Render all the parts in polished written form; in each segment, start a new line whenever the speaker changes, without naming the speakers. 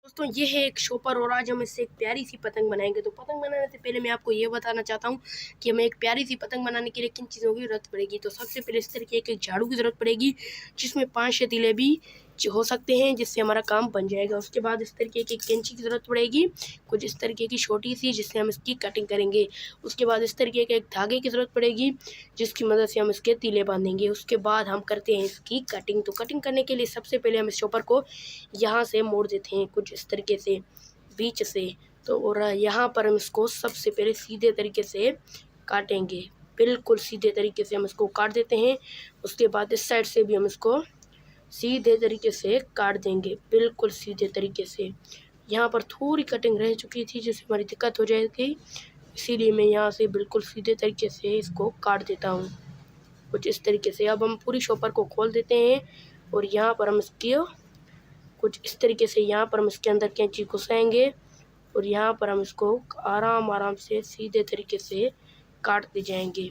दोस्तों ये है एक शॉपर और आज हम इससे एक प्यारी सी पतंग बनाएंगे। तो पतंग बनाने से पहले मैं आपको ये बताना चाहता हूँ कि हमें एक प्यारी सी पतंग बनाने के लिए किन चीज़ों की ज़रूरत पड़ेगी। तो सबसे पहले इस तरीके एक झाड़ू की ज़रूरत पड़ेगी जिसमें 5-6 तीले भी हो सकते हैं, जिससे हमारा काम बन जाएगा। उसके बाद इस तरीके की कैंची की ज़रूरत पड़ेगी, कुछ इस तरीके की छोटी सी, जिससे हम इसकी कटिंग करेंगे। उसके बाद इस तरीके के एक धागे की ज़रूरत पड़ेगी जिसकी मदद से हम इसके तीले बांधेंगे। उसके बाद हम करते हैं इसकी कटिंग। तो कटिंग करने के लिए सबसे पहले हम इस चॉपर को यहाँ से मोड़ देते हैं कुछ इस तरीके से बीच से। तो और यहाँ पर हम इसको सबसे पहले सीधे तरीके से काटेंगे, बिल्कुल सीधे तरीके से हम इसको काट देते हैं। उसके बाद इस साइड से भी हम इसको सीधे तरीके से काट देंगे, बिल्कुल सीधे तरीके से। यहाँ पर थोड़ी कटिंग रह चुकी थी जिससे हमारी दिक्कत हो जाएगी, इसीलिए मैं यहाँ से बिल्कुल सीधे तरीके से इसको काट देता हूँ कुछ इस तरीके से। अब हम पूरी शॉपर को खोल देते हैं और यहाँ पर हम इसकी कुछ इस तरीके से यहाँ पर हम इसके अंदर कैंची घुसाएंगे और यहाँ पर हम इसको आराम से सीधे तरीके से काटते जाएंगे।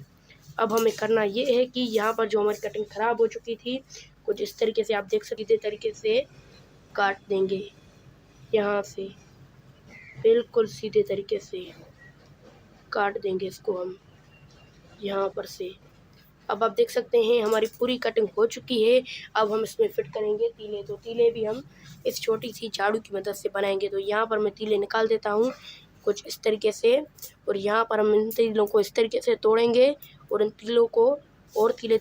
अब हमें करना ये है कि यहाँ पर जो हमारी कटिंग ख़राब हो चुकी थी, कुछ इस तरीके से आप देख सकते तरीके से काट देंगे, यहाँ से बिल्कुल सीधे तरीके से काट देंगे इसको हम यहाँ पर से। अब आप देख सकते हैं हमारी पूरी कटिंग हो चुकी है। अब हम इसमें फिट करेंगे तीले। तो तीले भी हम इस छोटी सी झाड़ू की मदद से बनाएंगे। तो यहाँ पर मैं तीले निकाल देता हूँ कुछ इस तरीके से और यहाँ पर हम इन तीलों को इस तरीके से तोड़ेंगे और इन तीलों को और तीले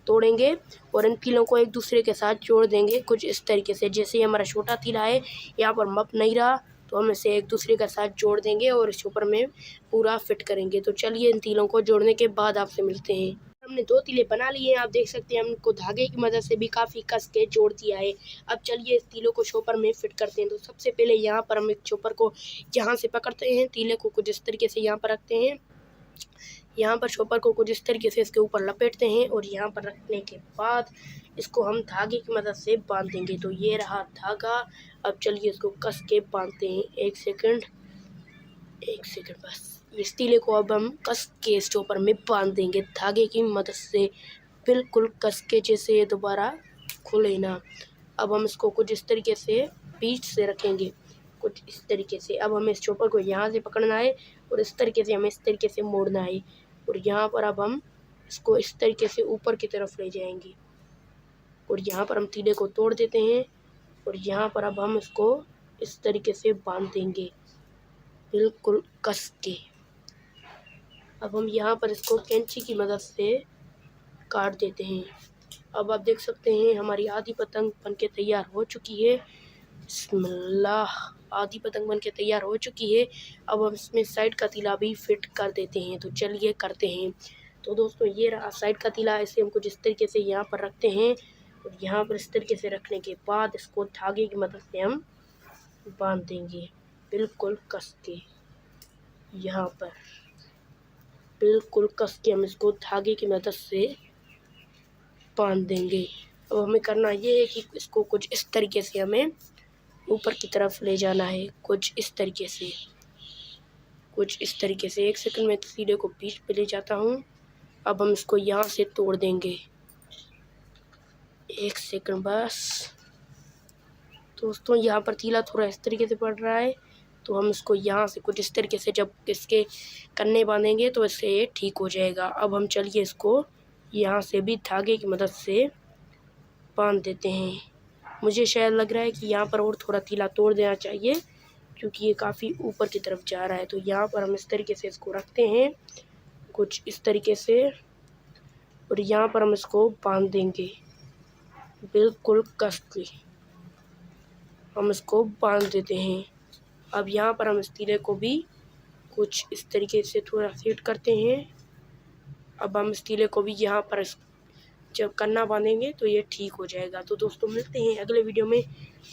तोड़ेंगे और इन तीलों को एक दूसरे के साथ जोड़ देंगे कुछ इस तरीके से। जैसे हमारा छोटा तीला है, यहाँ पर मप नहीं रहा तो हम इसे एक दूसरे के साथ जोड़ देंगे और इस ऊपर में पूरा फिट करेंगे। तो चलिए इन तीलों को जोड़ने के बाद आपसे मिलते हैं। हमने 2 तीले बना लिए हैं, आप देख सकते हैं हमको धागे की मदद से भी काफ़ी कस के जोड़ दिया है। अब चलिए इस तीलों को शॉपर में फिट करते हैं। तो सबसे पहले यहाँ पर हम एक चॉपर को यहाँ से पकड़ते हैं, तीले को कुछ इस तरीके से यहाँ पर रखते हैं, यहाँ पर शॉपर को कुछ इस तरीके से इसके ऊपर लपेटते हैं और यहाँ पर रखने के बाद इसको हम धागे की मदद से बांध देंगे। तो ये रहा धागा। अब चलिए इसको कस के बांधते हैं। एक सेकंड बस। इस तीले को अब हम कस के इस चॉपर में बांध देंगे धागे की मदद से, बिल्कुल कस के, जैसे ये दोबारा खुले ना। अब हम इसको कुछ इस तरीके से बीच से रखेंगे कुछ इस तरीके से। अब हमें इस चॉपर को यहाँ से पकड़ना है और इस तरीके से हमें इस तरीके से मोड़ना है और यहाँ पर अब हम इसको इस तरीके से ऊपर की तरफ ले जाएंगे और यहाँ पर हम तीले को तोड़ देते हैं और यहाँ पर अब हम इसको इस तरीके से बांध देंगे बिल्कुल कस के। अब हम यहाँ पर इसको कैंची की मदद से काट देते हैं। अब आप देख सकते हैं हमारी आधी पतंग बनके तैयार हो चुकी है। बिस्मिल्लाह, आधी पतंग बनके तैयार हो चुकी है। अब हम इसमें साइड का तीला भी फिट कर देते हैं। तो चलिए करते हैं। तो दोस्तों ये रहा साइड का तीला। इसे हम कुछ इस तरीके से यहाँ पर रखते हैं और यहाँ पर इस तरीके से रखने के बाद इसको धागे की मदद से हम बांध देंगे बिल्कुल कस के। यहाँ पर बिल्कुल कस के हम इसको धागे की मदद से बांध देंगे। अब हमें करना ये है कि इसको कुछ इस तरीके से हमें ऊपर की तरफ ले जाना है, कुछ इस तरीके से, कुछ इस तरीके से। एक सेकंड में तीले को बीच पे ले जाता हूँ। अब हम इसको यहाँ से तोड़ देंगे, एक सेकंड बस। दोस्तों यहाँ पर तीला थोड़ा इस तरीके से पड़ रहा है, तो हम इसको यहाँ से कुछ इस तरीके से जब इसके कन्ने बांधेंगे तो इससे ये ठीक हो जाएगा। अब हम चलिए इसको यहाँ से भी धागे की मदद से बांध देते हैं। मुझे शायद लग रहा है कि यहाँ पर और थोड़ा तीला तोड़ देना चाहिए क्योंकि ये काफ़ी ऊपर की तरफ जा रहा है। तो यहाँ पर हम इस तरीके से इसको रखते हैं कुछ इस तरीके से और यहाँ पर हम इसको बांध देंगे बिल्कुल कस के। हम इसको बांध देते हैं। अब यहाँ पर हम इस तीले को भी कुछ इस तरीके से थोड़ा सेट करते हैं। अब हम इस तीले को भी यहाँ पर जब कन्ना बांधेंगे तो ये ठीक हो जाएगा। तो दोस्तों मिलते हैं अगले वीडियो में,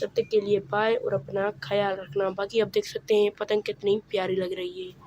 तब तक के लिए बाय और अपना ख्याल रखना। बाकी आप देख सकते हैं पतंग कितनी प्यारी लग रही है।